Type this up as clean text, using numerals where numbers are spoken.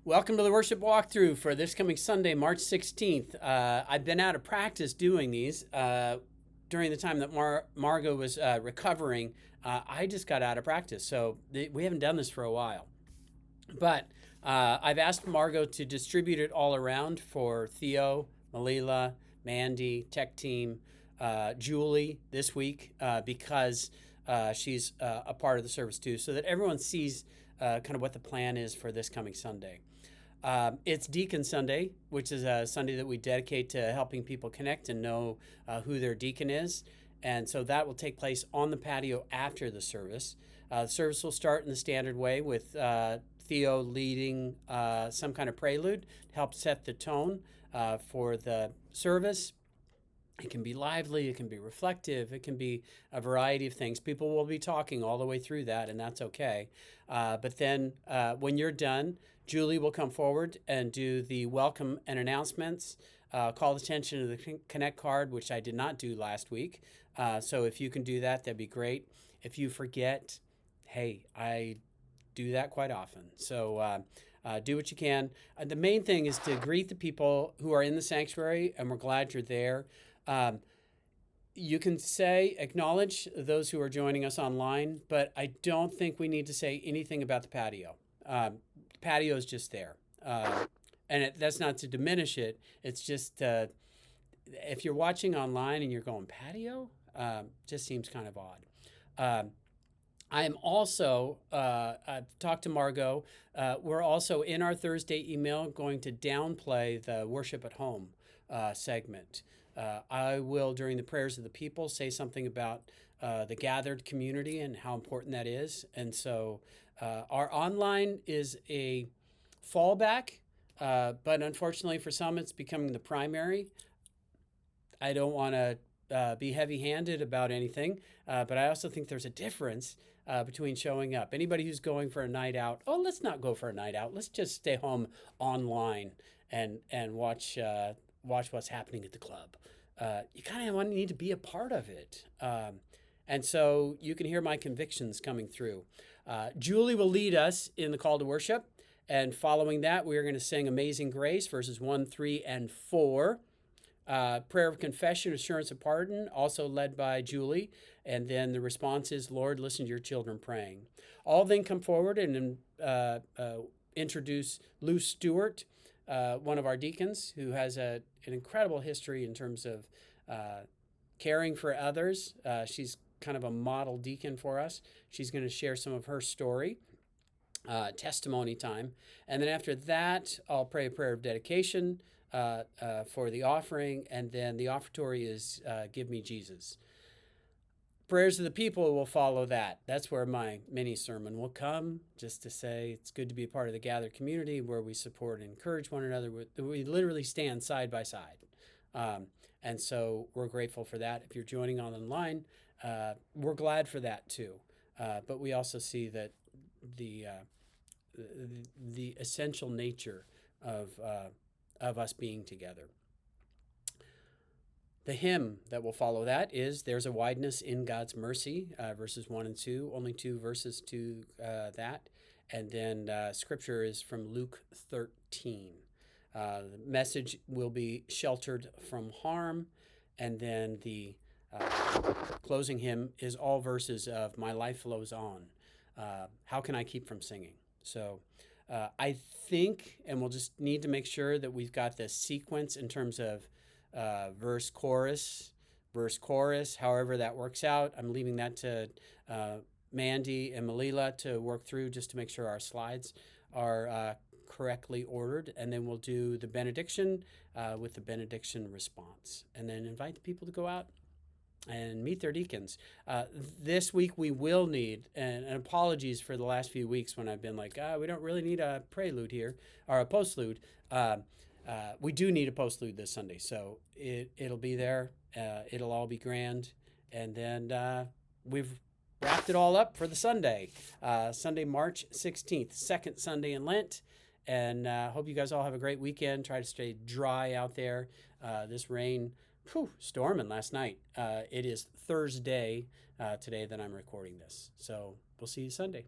Welcome to the worship walkthrough for this coming Sunday, March 16th. I've been out of practice doing these during the time that Margot was recovering. I just got out of practice, so we haven't done this for a while. But I've asked Margot to distribute it all around for Theo, Malila, Mandy, tech team, Julie this week because she's a part of the service too, so that everyone sees kind of what the plan is for this coming Sunday. It's Deacon Sunday, which is a Sunday that we dedicate to helping people connect and know who their deacon is. And so that will take place on the patio after the service. The service will start in the standard way with Theo leading some kind of prelude to help set the tone for the service. It can be lively, it can be reflective, it can be a variety of things. People will be talking all the way through that, and that's okay. But then when you're done, Julie will come forward and do the welcome and announcements, call attention to the Connect card, which I did not do last week. So if you can do that, that'd be great. If you forget, hey, I do that quite often. So do what you can. The main thing is to greet the people who are in the sanctuary, and we're glad you're there. You can acknowledge those who are joining us online, but I don't think we need to say anything about the patio. The patio is just there. And that's not to diminish it. It's just if you're watching online and you're going, patio? Just seems kind of odd. I am also, I've talked to Margot, we're also in our Thursday email going to downplay the worship at home segment. I will, during the prayers of the people, say something about the gathered community and how important that is. And so our online is a fallback, but unfortunately for some, it's becoming the primary. I don't want to be heavy-handed about anything, but I also think there's a difference between showing up. Anybody who's going for a night out, let's not go for a night out. Let's just stay home online and watch what's happening at the club. You kind of need to be a part of it. And so you can hear my convictions coming through. Julie will lead us in the call to worship. And following that, we are going to sing Amazing Grace, verses 1, 3, and 4. Prayer of confession, assurance of pardon, also led by Julie. And then the response is, Lord, listen to your children praying. I'll then come forward and introduce Lou Stewart, one of our deacons who has an incredible history in terms of caring for others. She's kind of a model deacon for us. She's going to share some of her story, testimony time. And then after that, I'll pray a prayer of dedication for the offering. And then the offertory is Give Me Jesus. Prayers of the people will follow that. That's where my mini sermon will come, just to say it's good to be a part of the gathered community where we support and encourage one another. We literally stand side by side. And so we're grateful for that. If you're joining online, we're glad for that too. But we also see that the essential nature of us being together. The hymn that will follow that is There's a Wideness in God's Mercy, verses 1 and 2, only 2 verses to that. And then scripture is from Luke 13. The message will be Sheltered from Harm. And then the closing hymn is all verses of My Life Flows On. How can I keep from singing? So I think, and we'll just need to make sure that we've got this sequence in terms of verse, chorus, however that works out. I'm leaving that to Mandy and Malila to work through just to make sure our slides are correctly ordered. And then we'll do the benediction with the benediction response. And then invite the people to go out and meet their deacons. This week we will need, and apologies for the last few weeks when I've been like, we don't really need a prelude here, or a postlude. We do need a postlude this Sunday, so it'll be there. It'll all be grand. And then we've wrapped it all up for the Sunday, Sunday, March 16th, second Sunday in Lent. And hope you guys all have a great weekend. Try to stay dry out there. This rain, storming last night. It is Thursday today that I'm recording this. So we'll see you Sunday.